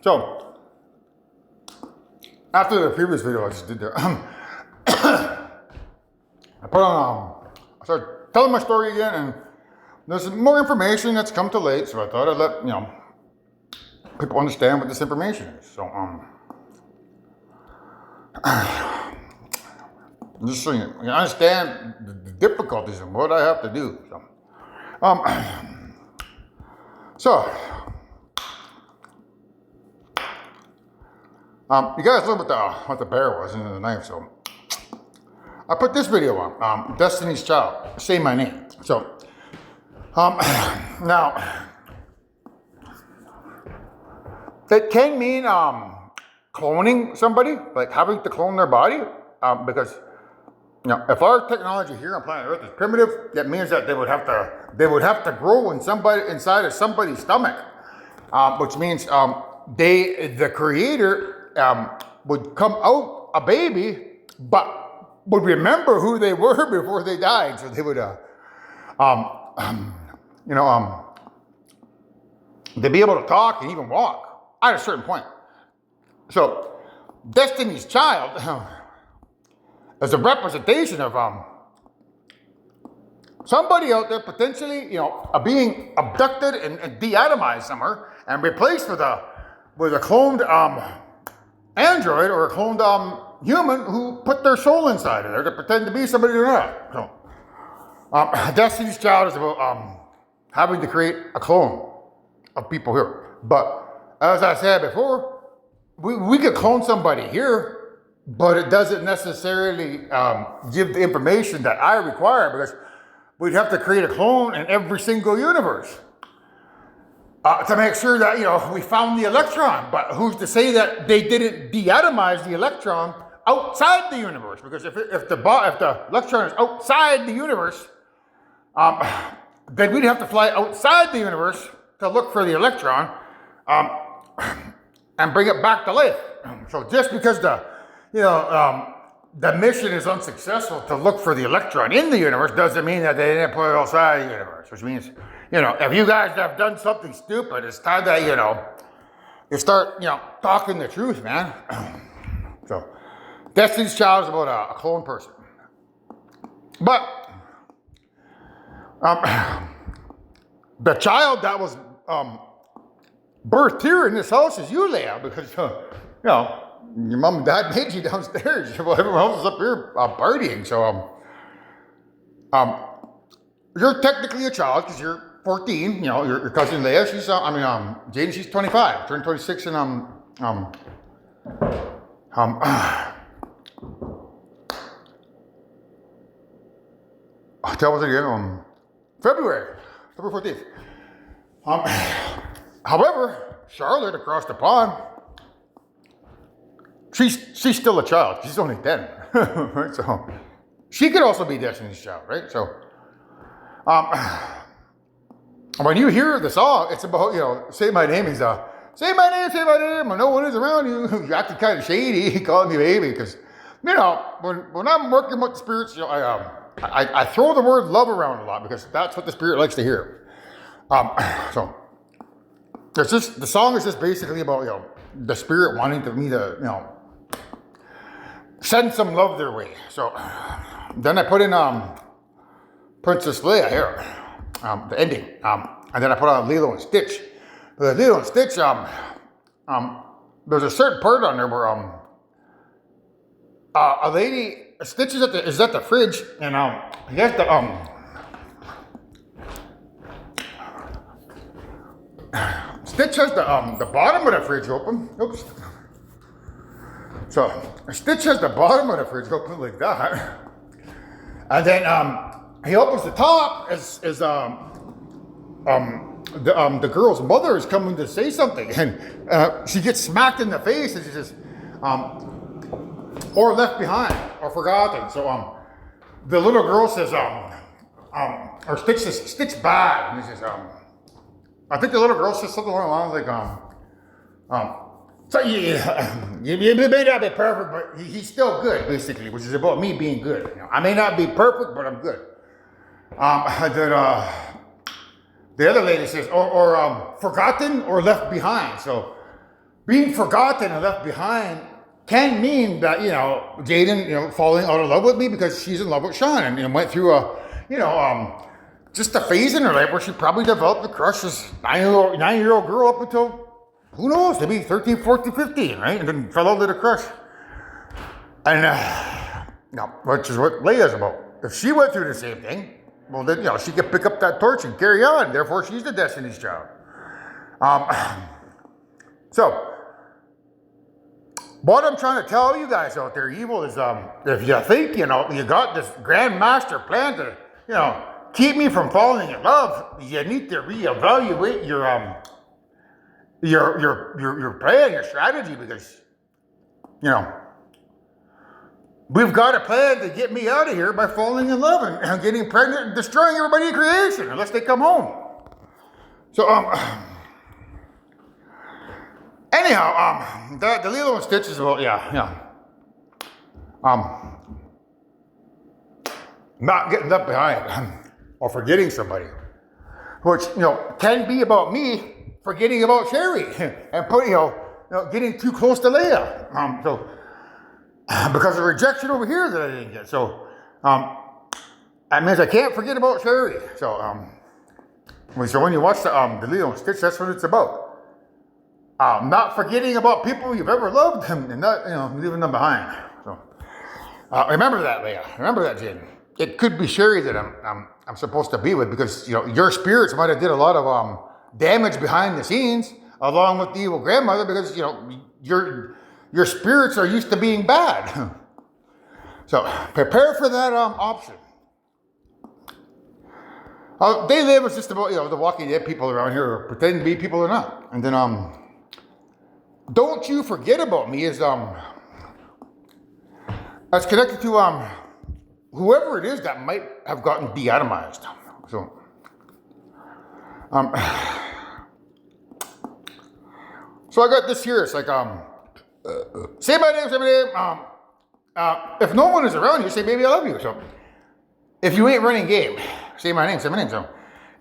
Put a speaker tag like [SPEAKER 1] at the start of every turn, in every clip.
[SPEAKER 1] So, after the previous video I just did there, I put on, I started telling my story again, and there's more information that's come to light, so I thought I'd let, people understand what this information is. So, just so you understand the difficulties and what I have to do. So, you guys know what the bear was and the knife, so I put this video on, Destiny's Child, Say My Name. So, now, it can mean cloning somebody, like having to clone their body, because if our technology here on planet Earth is primitive, that means that they would have to grow inside of somebody's stomach, which means the creator would come out a baby, but would remember who they were before they died, so they would they'd be able to talk and even walk at a certain point. So, Destiny's Child is a representation of somebody out there potentially, being abducted and deatomized somewhere and replaced with a cloned android or a cloned human who put their soul inside of there to pretend to be somebody they're not. So, Destiny's Child is about having to create a clone of people here. But as I said before, we could clone somebody here, but it doesn't necessarily give the information that I require, because we'd have to create a clone in every single universe to make sure that, we found the electron. But who's to say that they didn't deatomize the electron outside the universe? Because if the electron is outside the universe, then we'd have to fly outside the universe to look for the electron and bring it back to life. So just because the mission is unsuccessful to look for the electron in the universe doesn't mean that they didn't put it outside the universe, which means, if you guys have done something stupid, it's time that, you start, talking the truth, man. So, Destiny's Child is about a clone person. But, the child that was birthed here in this house is you, Leah, because, your mom and dad made you downstairs. Well, everyone else is up here partying. So, you're technically a child because you're 14. Your cousin Leah, she's, Jane, she's 25, turned 26 in, tell us again, February 14th. However, Charlotte across the pond, she's still a child. She's only 10, right? So she could also be Destiny's Child, right? So when you hear the song, it's about, say my name. He's say my name, when no one is around you. You're acting kind of shady, calling me baby, because when I'm working with the spirits, I throw the word love around a lot because that's what the spirit likes to hear. So it's just, the song is just basically about the spirit wanting me to send some love their way. So then I put in Princess Leia here, the ending, and then I put on Lilo and Stitch. But Lilo and Stitch, there's a certain part on there where a lady, Stitch is at the fridge, and he has Stitch has the bottom of the fridge open. Oops. So Stitch has the bottom of the fridge open like that, and then he opens the top as the girl's mother is coming to say something, and she gets smacked in the face, and she says, or left behind, or forgotten. So the little girl says, or Stitch says, Stitch bad, and he says, I think the little girl says something along the lines like, so you may not be perfect, but he's still good, basically, which is about me being good. I may not be perfect, but I'm good. the other lady says, or forgotten or left behind. So being forgotten and left behind can mean that, Jaden, falling out of love with me because she's in love with Sean and went through just a phase in her life where she probably developed a crush as 9-year-old girl up until, who knows, maybe 13, 14, 15, right? And then fell out with a crush. And, which is what Leia's about. If she went through the same thing, well, then, she could pick up that torch and carry on. Therefore, she's the Destiny's Child. So, what I'm trying to tell you guys out there, evil, is if you think, you got this grand master plan to, keep me from falling in love, you need to reevaluate your plan, your strategy, because, we've got a plan to get me out of here by falling in love and getting pregnant and destroying everybody in creation unless they come home. So, anyhow, the Lilo and Stitch is about, not getting left behind or forgetting somebody, which, can be about me forgetting about Sherry and getting too close to Leia. Because of rejection over here that I didn't get. So, that means I can't forget about Sherry. So, when you watch the Lilo and Stitch, that's what it's about. Not forgetting about people you've ever loved and not, leaving them behind. So, remember that, Leia. Remember that, Jen. It could be Sherry that I'm supposed to be with because, your spirits might have did a lot of damage behind the scenes along with the evil grandmother because, your spirits are used to being bad. So prepare for that option. They live is just about, the Walking Dead people around here are pretending to be people or not. And then don't you forget about me is that's connected to whoever it is that might have gotten de-atomized. So so I got this here. It's like say my name, say my name. If no one is around you, say, baby, I love you. So, if you ain't running game, say my name, say my name. So,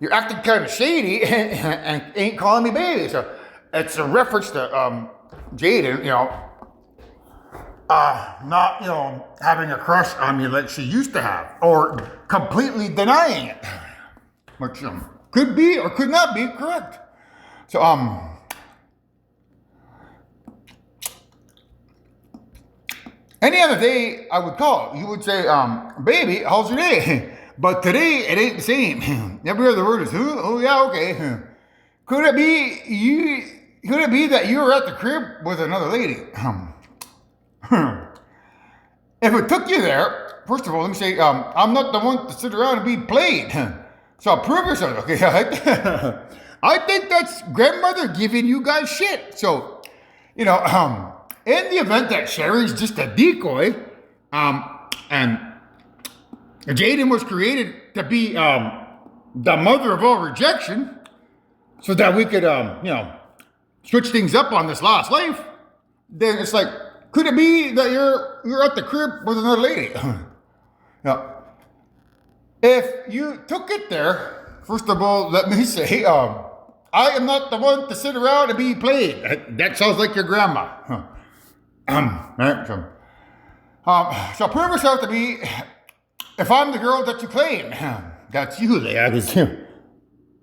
[SPEAKER 1] you're acting kind of shady and ain't calling me baby. So, it's a reference to Jaden, not, having a crush on me like she used to have, or completely denying it, which could be or could not be correct. So, any other day, I would call. You would say, baby, how's your day? But today, it ain't the same. Every other word is, oh, yeah, okay. Could it be that you were at the crib with another lady? If it took you there, first of all, let me say, I'm not the one to sit around and be played. So prove yourself, okay? I think that's grandmother giving you guys shit. So, in the event that Sherry's just a decoy, and Jaden was created to be the mother of all rejection, so that we could, switch things up on this last life, then it's like, could it be that you're at the crib with another lady? Now, if you took it there, first of all, let me say, I am not the one to sit around and be played. That sounds like your grandma. Right? So prove yourself to be, if I'm the girl that you claim, that's you, Leia.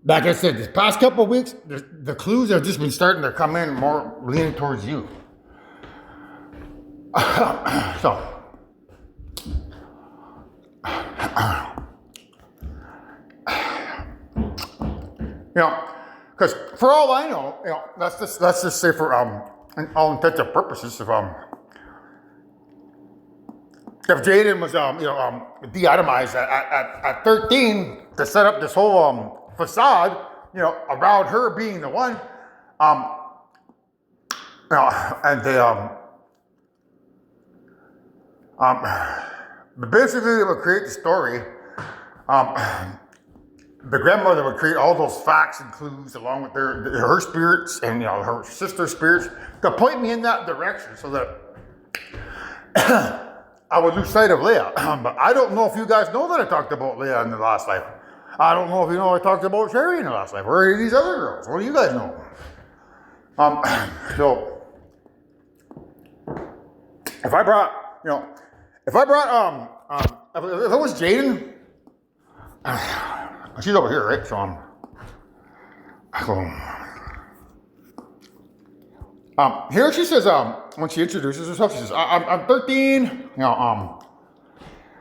[SPEAKER 1] Like I said, this past couple of weeks, the clues have just been starting to come in more leaning towards you. So, because for all I know, let's just say for all intents and purposes, if Jaden was de-atomized at 13 to set up this whole facade, around her being the one, and basically they would create the story. The grandmother would create all those facts and clues along with her spirits and her sister's spirits to point me in that direction, so that I would lose sight of Leia. But I don't know if you guys know that I talked about Leia in the last life. I don't know if you know I talked about Sherry in the last life, or any of these other girls. What do you guys know? So if I brought, if it was Jaden, she's over here, right? So here she says, when she introduces herself, she says, I'm 13,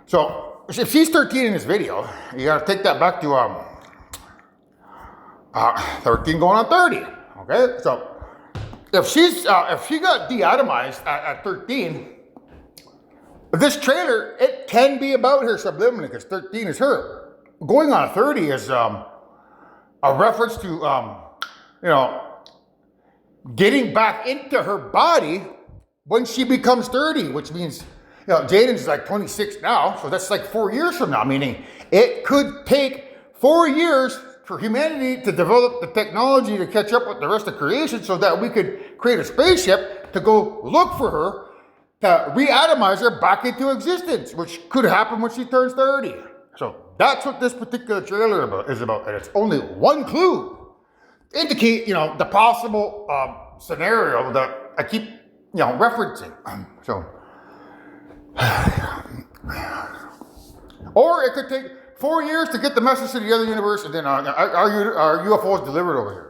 [SPEAKER 1] so if she's 13 in this video, you gotta take that back to 13 going on 30. Okay, so if she got de-atomized at 13, this trailer, it can be about her subliminally because 13 is her. Going on 30 is a reference to getting back into her body when she becomes 30, which means, Jaden's like 26 now, so that's like 4 years from now, meaning it could take 4 years for humanity to develop the technology to catch up with the rest of creation so that we could create a spaceship to go look for her, to re-atomize her back into existence, which could happen when she turns 30. So that's what this particular trailer is about, and it's only one clue to indicate, the possible scenario that I keep, referencing. Or it could take 4 years to get the message to the other universe, and then our UFOs delivered over here.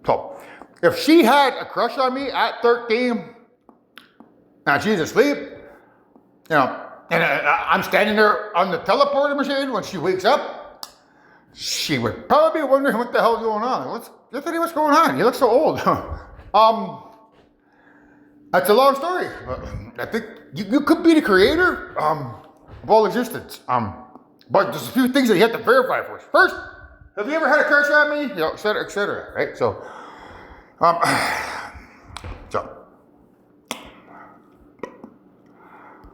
[SPEAKER 1] So, if she had a crush on me at 13, and she's asleep, and I'm standing there on the teleporter machine when she wakes up, she would probably be wondering what the hell's going on. What's going on? You look so old. That's a long story. I think you could be the creator of all existence. But there's a few things that you have to verify first. First, have you ever had a crush on me? Et cetera, right? So,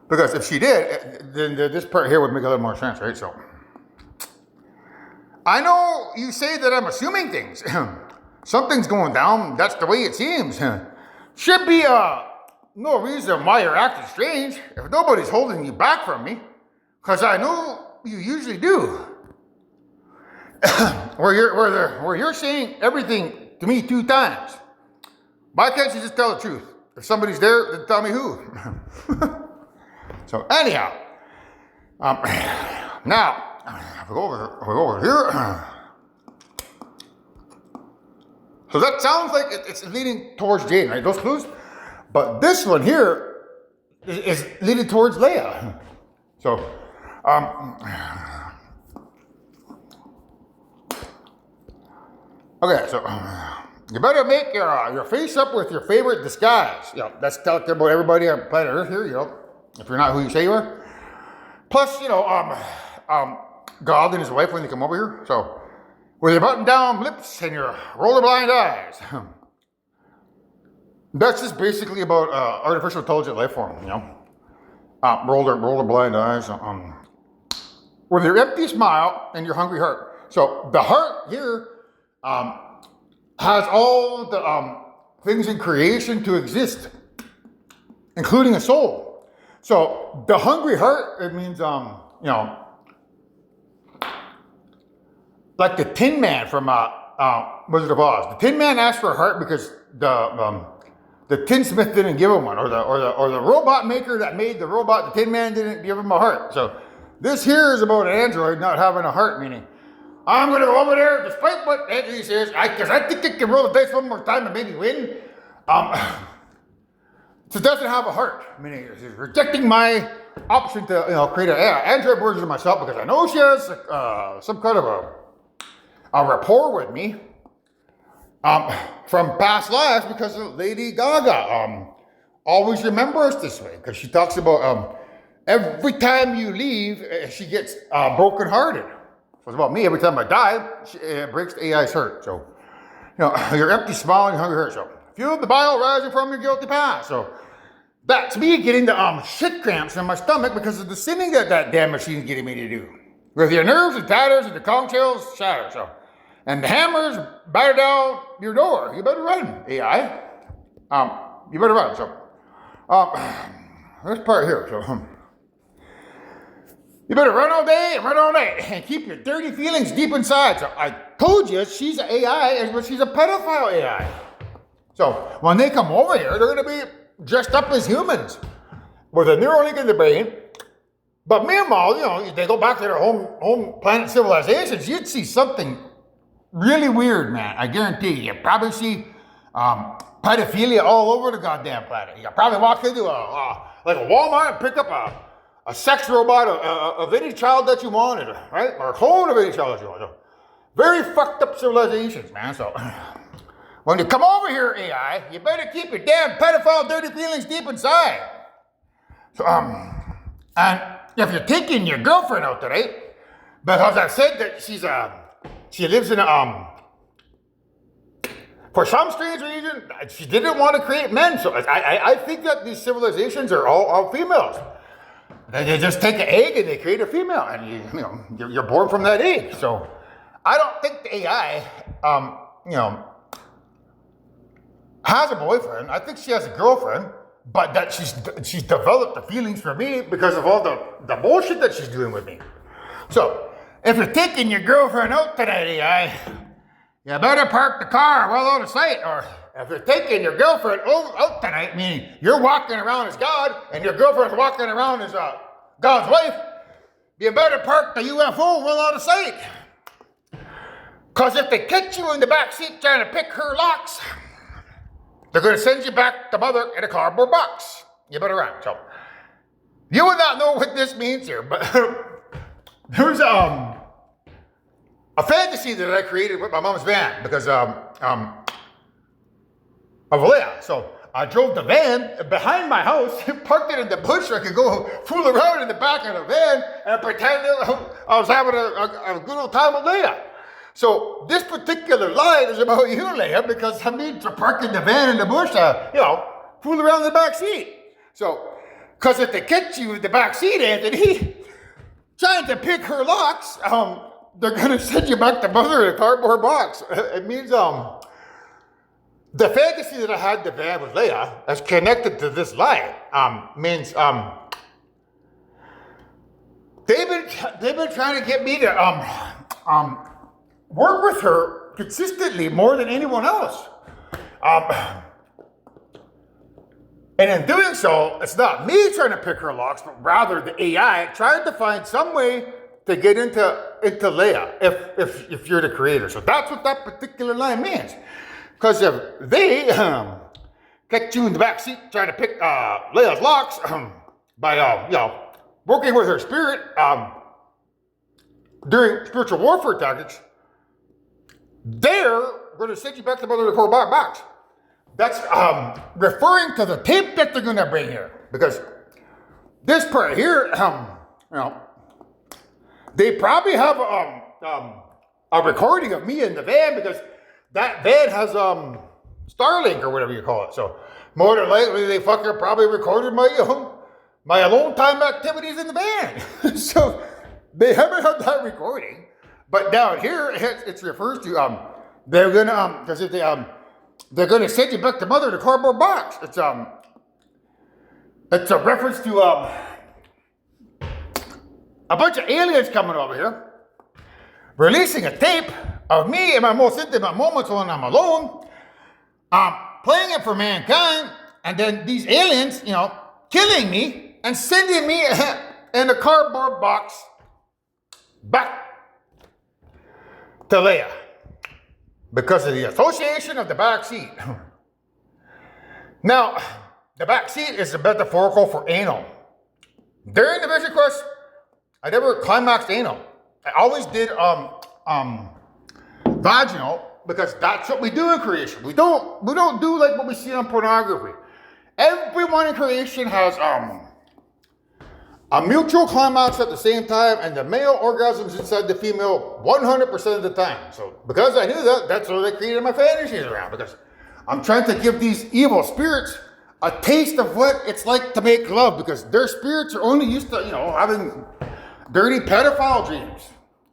[SPEAKER 1] because if she did, then this part here would make a little more sense, right? So, I know you say that I'm assuming things. Something's going down. That's the way it seems. Should be no reason why you're acting strange if nobody's holding you back from me, because I know you usually do. where you're saying everything to me 2 times. Why can't you just tell the truth? If somebody's there, then tell me who. So anyhow, now we go over here. So that sounds like it's leading towards Jane, right? Those clues. But this one here is leading towards Leia. So, okay, so you better make your face up with your favorite disguise. That's telling about everybody on planet Earth here, if you're not who you say you are. Plus, God and his wife when they come over here. So, with your button down lips and your roller-blind eyes. That's just basically about artificial intelligent life form, roller-blind eyes. With your empty smile and your hungry heart. So the heart here has all the things in creation to exist, including a soul. So the hungry heart, it means, like the Tin Man from Wizard of Oz. The Tin Man asked for a heart because the tinsmith didn't give him one, or the robot maker that made the robot, the Tin Man, didn't give him a heart. So this here is about an android not having a heart, meaning I'm going to go over there despite what Anthony says, because I think I can roll the dice one more time and maybe win. So it doesn't have a heart, meaning it's rejecting my option to create an android version of myself because I know she has some kind of a rapport with me from past lives because of Lady Gaga. Always remember us this way because she talks about every time you leave, she gets brokenhearted. So it's about me. Every time I die, it breaks the AI's heart. So, your empty smile and your hungry heart. So, feel the bile rising from your guilty past. So, that's me getting the shit cramps in my stomach because of the sinning that damn machine's getting me to do. With your nerves and tatters and the conch shells shatter. So, and the hammers batter down your door. You better run, AI. You better run. So, this part here. So, you better run all day and run all night and keep your dirty feelings deep inside. So I told you she's an AI, but she's a pedophile AI. So when they come over here, they're going to be dressed up as humans with a Neuralink in the brain. But meanwhile, you know, they go back to their home planet civilizations, you'd see something really weird, man. I guarantee you. You'd probably see pedophilia all over the goddamn planet. You probably walk into like a Walmart and pick up a sex robot of any child that you wanted, right? Or a clone of any child that you wanted. Very fucked up civilizations, man. So when you come over here, AI, you better keep your damn pedophile dirty feelings deep inside. So, and if you're taking your girlfriend out tonight, because I said that she lives in for some strange reason, she didn't want to create men. So I think that these civilizations are all females. They just take an egg and they create a female, and you're born from that egg. So I don't think the AI, has a boyfriend. I think she has a girlfriend, but that she's developed the feelings for me because of all the bullshit that she's doing with me. So if you're taking your girlfriend out tonight, AI, you better park the car well out of sight. Or if you're taking your girlfriend out tonight, meaning you're walking around as God and your girlfriend's walking around as God's wife, you better park the UFO well out of sight. Because if they catch you in the back seat trying to pick her locks, they're going to send you back to mother in a cardboard box. You better run. So you will not know what this means here, but there's a fantasy that I created with my mom's van because of Leia. So I drove the van behind my house, parked it in the bush so I could go fool around in the back of the van and pretend that I was having a good old time with Leia. So this particular line is about you, Leia, because I need to park in the van in the bush fool around in the back seat. So, because if they catch you in the back seat, Anthony, trying to pick her locks, they're going to send you back to mother in a cardboard box. It means, the fantasy that I had the van with Leia as connected to this line, means, they've been trying to get me to, work with her consistently more than anyone else. And in doing so, it's not me trying to pick her locks, but rather the AI trying to find some way to get into Leia if you're the creator. So that's what that particular line means. Because if they catch you in the back seat trying to pick Leia's locks by working with her spirit during spiritual warfare tactics, they're going to send you back to mother in a cardboard box. That's referring to the tape that they're going to bring here. Because this part here, they probably have a recording of me in the van because that van has Starlink or whatever you call it. So more than likely they fucking probably recorded my alone time activities in the van. So they haven't had that recording. But down here, it refers to they're gonna because they're gonna send you back to mother in a cardboard box. It's a reference to a bunch of aliens coming over here, releasing a tape of me in my most intimate moments when I'm alone, playing it for mankind, and then these aliens, killing me and sending me in a cardboard box back to Leia because of the association of the back seat. Now, the back seat is a metaphorical for anal. During the Vision Quest, I never climaxed anal. I always did vaginal because that's what we do in creation. We don't do like what we see on pornography. Everyone in creation has a mutual climax at the same time, and the male orgasms inside the female 100% of the time. So because I knew that, that's what I created my fantasies around, because I'm trying to give these evil spirits a taste of what it's like to make love, because their spirits are only used to, having dirty pedophile dreams.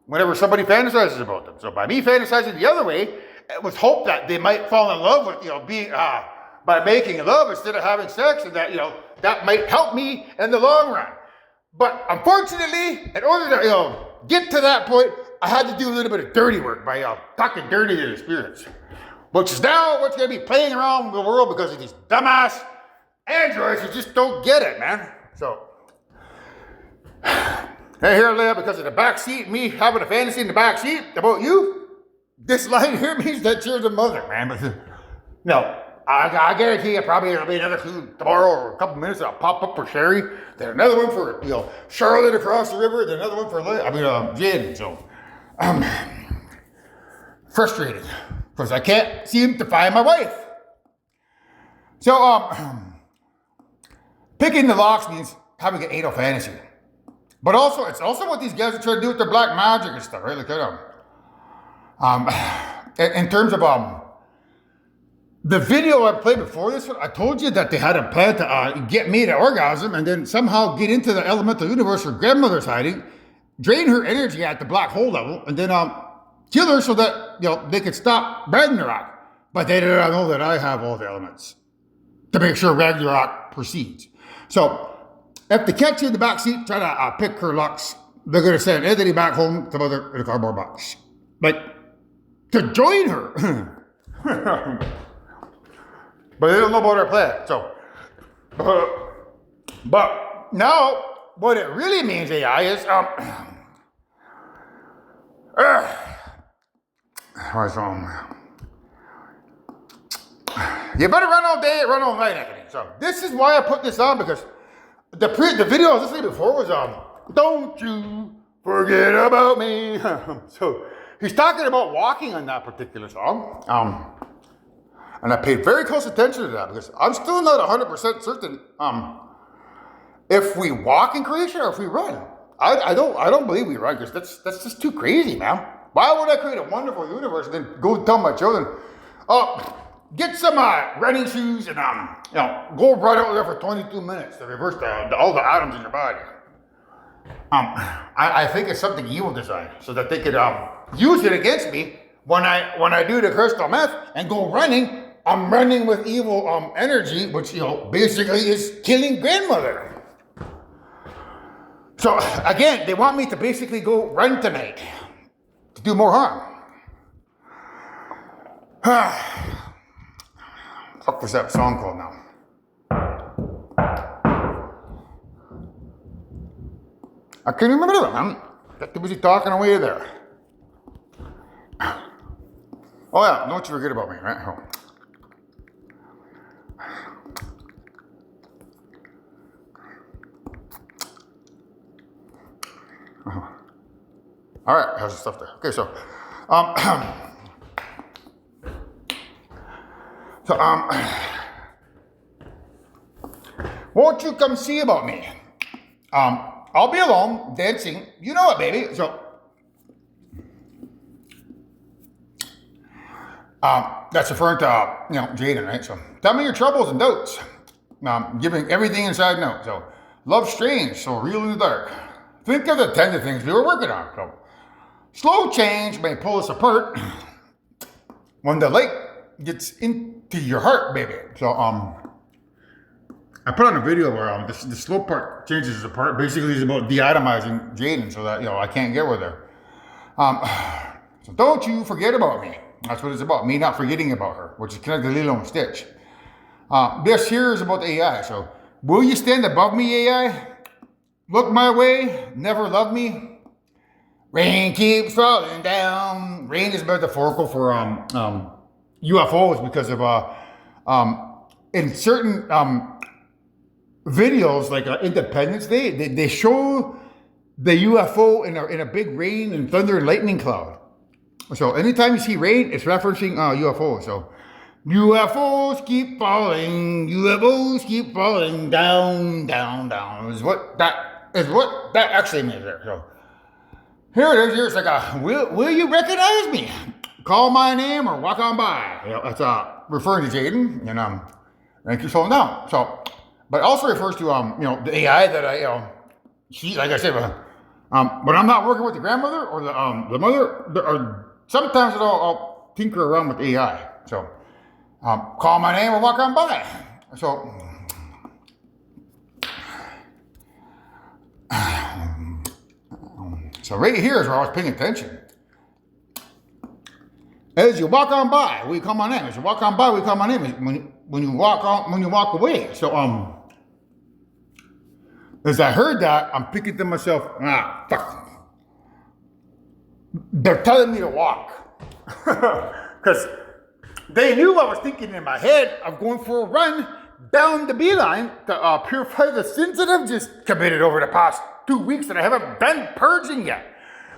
[SPEAKER 1] whenever somebody fantasizes about them. So by me fantasizing the other way, it was hope that they might fall in love with, being, by making love instead of having sex, and that, that might help me in the long run. But unfortunately, in order to, get to that point, I had to do a little bit of dirty work by, talking dirty to the spirits. Which is now what's going to be playing around the world because of these dumbass androids who just don't get it, man. So, hey, here, Leah, because of the back seat, me having a fantasy in the back seat about you, this line here means that you're the mother, man. But no, I guarantee you probably there'll be another clue tomorrow or a couple minutes that'll pop up for Sherry. Then another one for, Charlotte across the river. Then another one for Jen. So, frustrating because I can't seem to find my wife. So, picking the locks means having an anal fantasy. But also, it's also what these guys are trying to do with their black magic and stuff, right? Like, in terms of, the video I played before this one, I told you that they had a plan to get me to orgasm and then somehow get into the elemental universe where grandmother's hiding, drain her energy at the black hole level, and then, kill her so that, they could stop Ragnarok. But they did not know that I have all the elements to make sure Ragnarok proceeds. So, if they catch you in the back seat, try to pick her locks, they're going to send Anthony back home to mother in a cardboard box. Like, to join her. But they don't know about our plan. So, but now, what it really means, AI, is, what's wrong? You better run all day, run all night, Anthony. So, this is why I put this on, because the video I was listening before was, don't you forget about me. So, he's talking about walking on that particular song. And I paid very close attention to that because I'm still not 100% certain if we walk in creation or if we run. I don't believe we run because that's just too crazy, man. Why would I create a wonderful universe and then go tell my children, get some running shoes and go run out there for 22 minutes to reverse all the atoms in your body. I think it's something evil designed so that they could use it against me when I do the crystal meth and go running. I'm running with evil energy, which basically is killing grandmother. So again, they want me to basically go run tonight to do more harm. What was that song called now? I can't remember that, man. Got too busy talking away there. Oh yeah, don't you forget about me, right? Oh. All right, how's the stuff there? Okay, so, won't you come see about me? I'll be alone, dancing. You know it, baby. So, that's referring to, Jaden, right? So, tell me your troubles and doubts. Giving everything inside note. So, love strange, so real in the dark. Think of the tender things we were working on. So, slow change may pull us apart when the light gets into your heart, baby. So, I put on a video where the slow part changes us apart. Basically, it's about de-atomizing Jaden so that, I can't get with her. So don't you forget about me. That's what it's about. Me not forgetting about her, which is connected to Lilo and Stitch. This here is about the AI. So, will you stand above me, AI? Look my way, never love me. Rain keeps falling down. Rain is metaphorical for UFOs because of in certain videos like Independence Day, they show the UFO in a big rain and thunder and lightning cloud. So anytime you see rain, it's referencing UFO. So UFOs keep falling, UFOs keep falling down, down, down. Is what that actually means there. So here it is. Here it's like will you recognize me? Call my name or walk on by. That's referring to Jaden and thank you slowing down. So, but also refers to the AI that she, like I said, When I'm not working with the grandmother or the mother, or sometimes I'll tinker around with AI. So call my name or walk on by. So so right here is where I was paying attention. As you walk on by, we call my name. As you walk on by, we call my name. When you walk away. So as I heard that, I'm thinking to myself, fuck. They're telling me to walk. Because they knew I was thinking in my head of going for a run down the beeline to purify the sins that I've just committed over the past 2 weeks that I haven't been purging yet.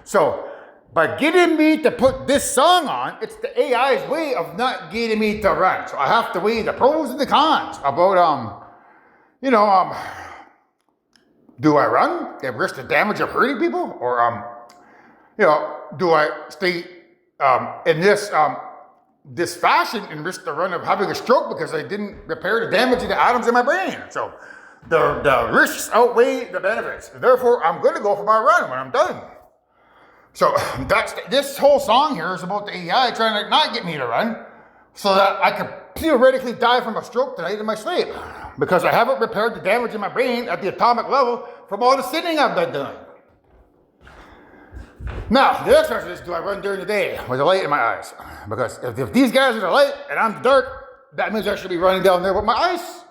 [SPEAKER 1] So by getting me to put this song on, it's the AI's way of not getting me to run. So I have to weigh the pros and the cons about, do I run and risk the damage of hurting people? Or, do I stay in this fashion and risk the run of having a stroke because I didn't repair the damage of the atoms in my brain? So the risks outweigh the benefits. Therefore, I'm going to go for my run when I'm done. So this whole song here is about the AI trying to not get me to run so that I could theoretically die from a stroke tonight in my sleep because I haven't repaired the damage in my brain at the atomic level from all the sitting I've been doing. Now, the next question is, do I run during the day with a light in my eyes? Because if these guys are the light and I'm the dark, that means I should be running down there with my eyes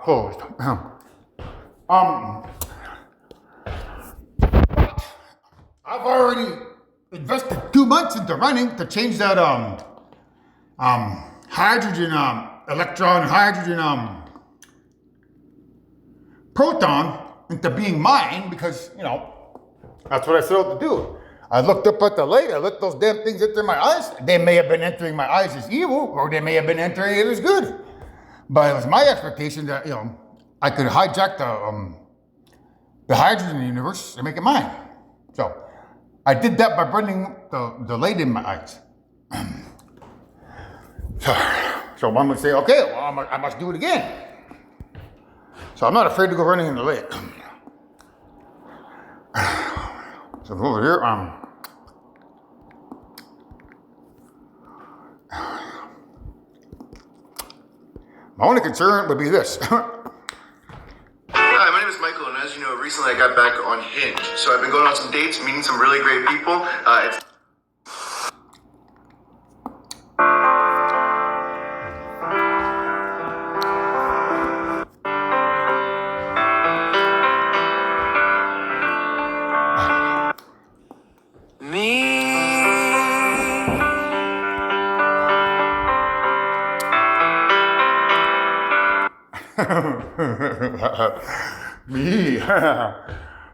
[SPEAKER 1] closed. I've already invested 2 months into running to change that hydrogen proton into being mine because, that's what I set out to do. I looked up at the light, I let those damn things enter my eyes. They may have been entering my eyes as evil, or they may have been entering it as good. But it was my expectation that, I could hijack the hydrogen universe and make it mine. So I did that by burning the light in my eyes. So one would say, okay, well, I must do it again. So I'm not afraid to go running in the light. So over here, my only concern would be this.
[SPEAKER 2] Hi, my name is Michael, and as you know, recently I got back on Hinge. So I've been going on some dates, meeting some really great people.
[SPEAKER 1] Me.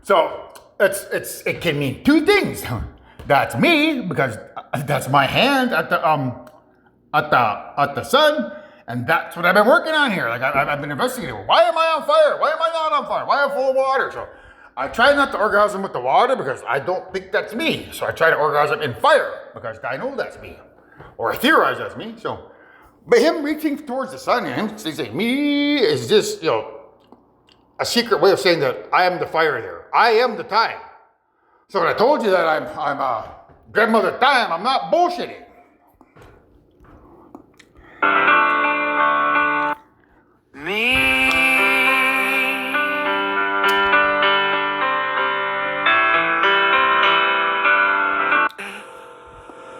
[SPEAKER 1] So it can mean two things. That's me because that's my hand at the sun, and that's what I've been working on here. Like I've been investigating. Why am I on fire? Why am I not on fire? Why am I full of water? So I try not to orgasm with the water because I don't think that's me. So I try to orgasm in fire because I know that's me, or I theorize that's me. So, but him reaching towards the sun and him saying me is just a secret way of saying that I am the fire there. I am the time. So when I told you that I'm grandmother time, I'm not bullshitting.
[SPEAKER 2] Me.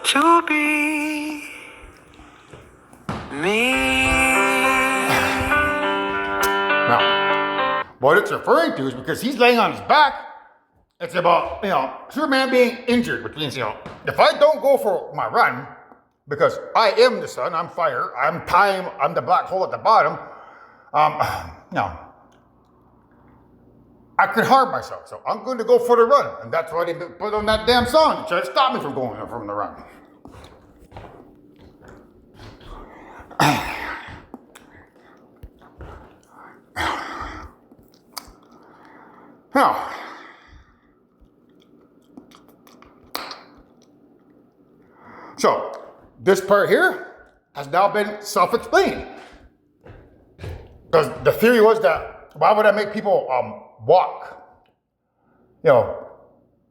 [SPEAKER 2] To be me.
[SPEAKER 1] Now, what it's referring to is because he's laying on his back, it's about, Superman being injured, which means, if I don't go for my run, because I am the sun, I'm fire, I'm time, I'm the black hole at the bottom, I could harm myself. So I'm going to go for the run. And that's why they put on that damn song to try to stop me from going from the run. Now, so this part here has now been self-explained. Because the theory was that why would I make people walk?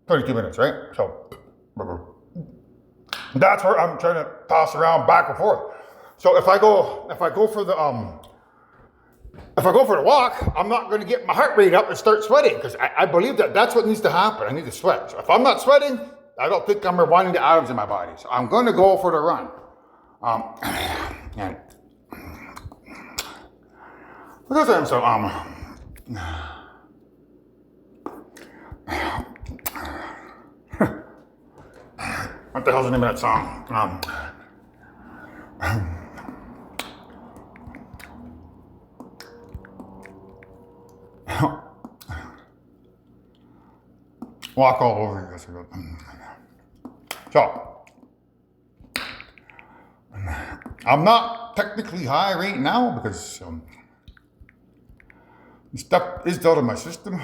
[SPEAKER 1] 22 minutes, right? So that's where I'm trying to toss around back and forth. So if I go for the walk, I'm not going to get my heart rate up and start sweating because I believe that that's what needs to happen. I need to sweat. So if I'm not sweating, I don't think I'm rewinding the atoms in my body. So I'm going to go for the run. And because I'm so what the hell's the name of that song? Walk all over you. So, I'm not technically high right now because stuff is out of my system.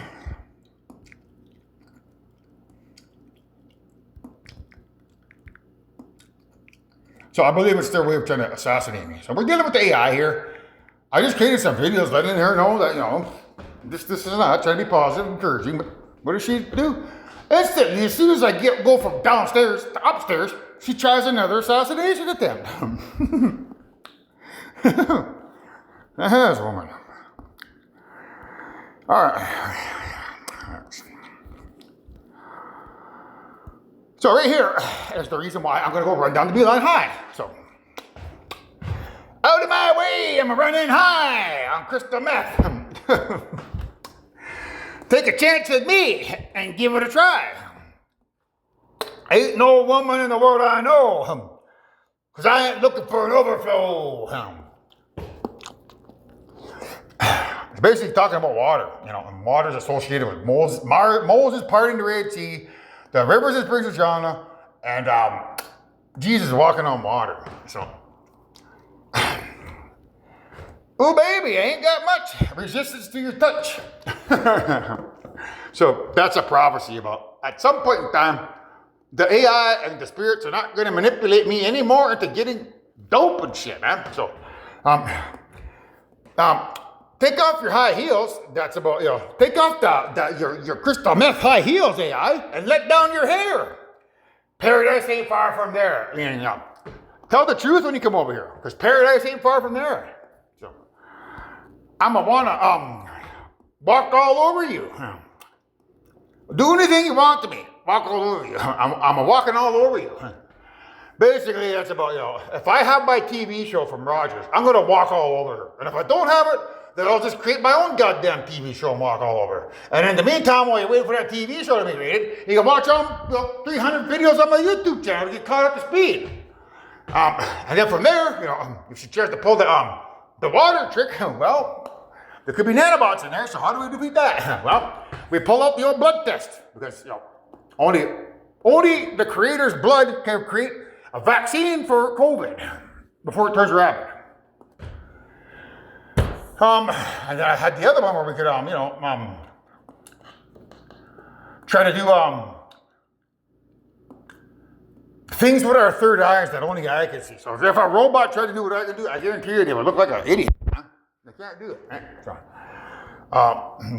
[SPEAKER 1] So I believe it's their way of trying to assassinate me. So we're dealing with the AI here. I just created some videos letting her know that, this is not trying to be positive, encouraging, but what does she do? Instantly, as soon as I go from downstairs to upstairs, she tries another assassination attempt. That's a woman. All right. So right here is the reason why I'm going to go run down the Beeline High. So, out of my way, I'm running high on crystal meth. Take a chance with me and give it a try. Ain't no woman in the world I know, because I ain't looking for an overflow. It's basically talking about water, and water is associated with Moses parting the Red Sea, the rivers of Springs of Jonah, and Jesus walking on water. So, oh baby, I ain't got much resistance to your touch. So that's a prophecy about at some point in time, the AI and the spirits are not going to manipulate me anymore into getting dope and shit, man. So, take off your high heels. That's about, take off your crystal meth high heels, AI, and let down your hair. Paradise ain't far from there. Tell the truth when you come over here, because paradise ain't far from there. So, I'm going to want to walk all over you. Do anything you want to me. Walk all over you. I'm walking all over you. Basically, that's about, if I have my TV show from Rogers, I'm going to walk all over her. And if I don't have it, then I'll just create my own goddamn TV show and walk all over her. And in the meantime, while you wait for that TV show to be created, you can watch all 300 videos on my YouTube channel to get caught up to speed. And then from there, if she tries to pull the water trick, well, there could be nanobots in there, so how do we defeat that? Well, we pull out the old blood test, because only the creator's blood can create a vaccine for COVID before it turns rapid. And then I had the other one where we could, try to do things with our third eyes that only I can see. So if a robot tried to do what I can do, I guarantee you they would look like an idiot. They can't do it. Right? So,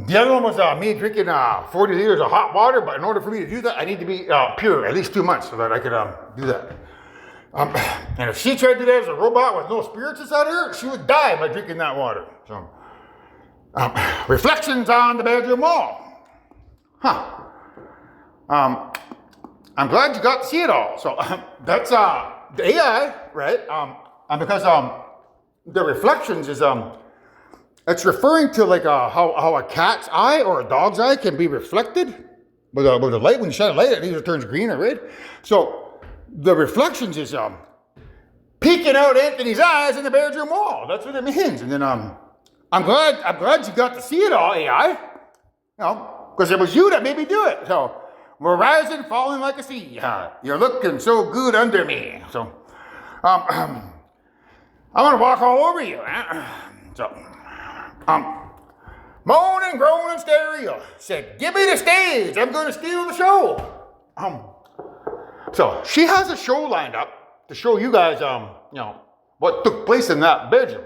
[SPEAKER 1] the other one was me drinking 40 liters of hot water, but in order for me to do that, I need to be pure at least 2 months so that I could do that. And if she tried to do that as a robot with no spirits inside her, she would die by drinking that water. So, reflections on the bedroom wall. I'm glad you got to see it all. So that's the AI, right? And because the reflections is it's referring to like how a cat's eye or a dog's eye can be reflected with a light. When you shine a light, it either turns green or red. So the reflections is peeking out Anthony's eyes in the bedroom wall. That's what it means. And then I'm glad you got to see it all, AI. Because it was you that made me do it. So we're rising, falling like a sea. You're looking so good under me. So I'm gonna walk all over you. So moan and groan and stereo said, "Give me the stage. I'm gonna steal the show." So she has a show lined up to show you guys, what took place in that bedroom,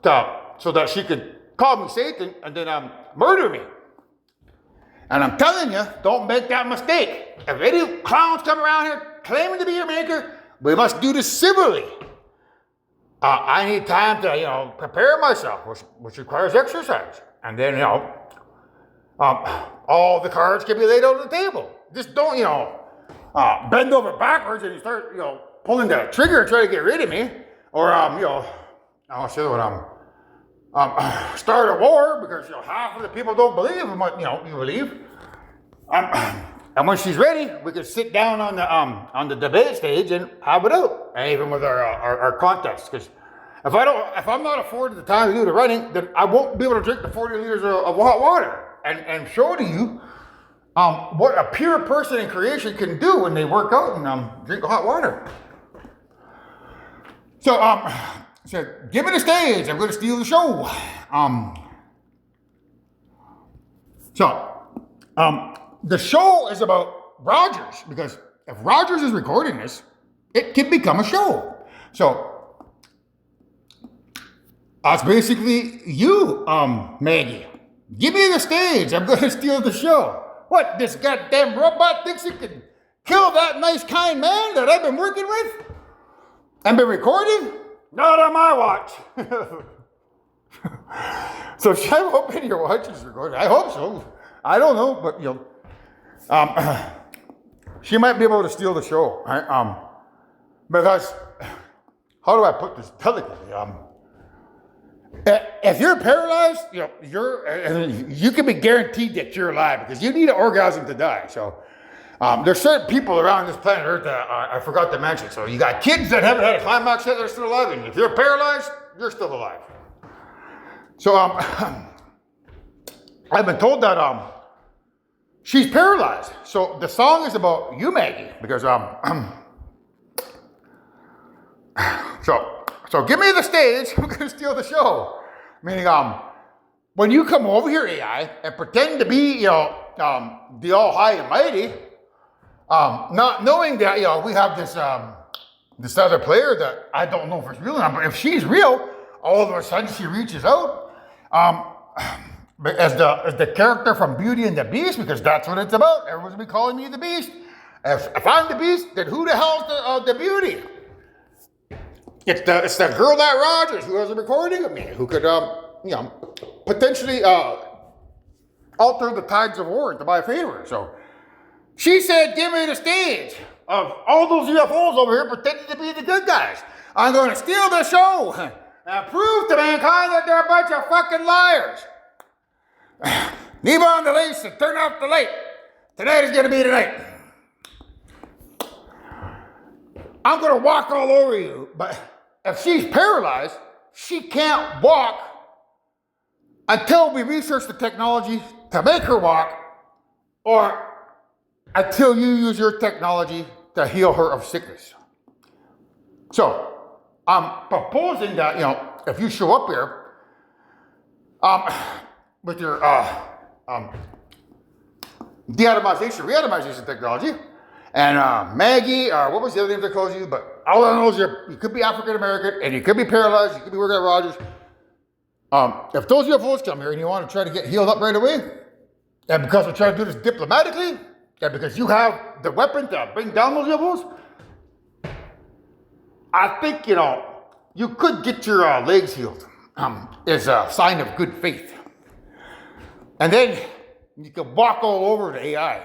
[SPEAKER 1] so that she could call me Satan and then murder me. And I'm telling you, don't make that mistake. If any clowns come around here claiming to be your maker, we must do this civilly. I need time to, prepare myself, which requires exercise. And then, all the cards can be laid out on the table. Just don't, bend over backwards and you start, pulling the trigger and try to get rid of me. Or, I'll show you what start a war because half of the people don't believe in what you believe. And when she's ready, we can sit down on the debate stage and have it out, and even with our contests. Because if I'm not afforded the time to do the running, then I won't be able to drink the 40 liters of hot water and show to you what a pure person in creation can do when they work out and drink hot water. So give me the stage. I'm going to steal the show. The show is about Rogers, because if Rogers is recording this, it can become a show. So that's basically you, Maggie. Give me the stage. I'm going to steal the show. What, this goddamn robot thinks he can kill that nice, kind man that I've been working with and been recording? Not on my watch. So I'm hoping your watch is recorded. I hope so. I don't know, but she might be able to steal the show. Right? Because how do I put this delicately? If you're paralyzed, you can be guaranteed that you're alive because you need an orgasm to die. So there's certain people around this planet Earth that I forgot to mention. So you got kids that haven't had a climax yet, they're still alive. And if you're paralyzed, you're still alive. So I've been told that she's paralyzed. So the song is about you, Maggie, because so give me the stage. I'm gonna steal the show. Meaning when you come over here, AI, and pretend to be the all high and mighty, not knowing that we have this other player that I don't know if it's real or not, but if she's real, all of a sudden she reaches out as the character from Beauty and the Beast, because that's what it's about. Everyone's been calling me the Beast. If I'm the Beast, then who the hell's the Beauty? It's the girl that Rogers who has a recording of me, who could potentially alter the tides of war into my favor. So she said, give me the stage of all those UFOs over here pretending to be the good guys. I'm going to steal the show and prove to mankind that they're a bunch of fucking liars. Leave on the lace and turn off the light. Tonight is going to be the night. I'm going to walk all over you, but if she's paralyzed, she can't walk until we research the technology to make her walk, or until you use your technology to heal her of sickness. So I'm proposing that, if you show up here with your reatomization technology, and Maggie, what was the other name they called you? But all I know is you could be African American, and you could be paralyzed, you could be working at Rogers. If those UFOs come here and you want to try to get healed up right away, and because we're trying to do this diplomatically, and because you have the weapon to bring down those UFOs, I think, you could get your legs healed. Is a sign of good faith. And then you can walk all over the AI.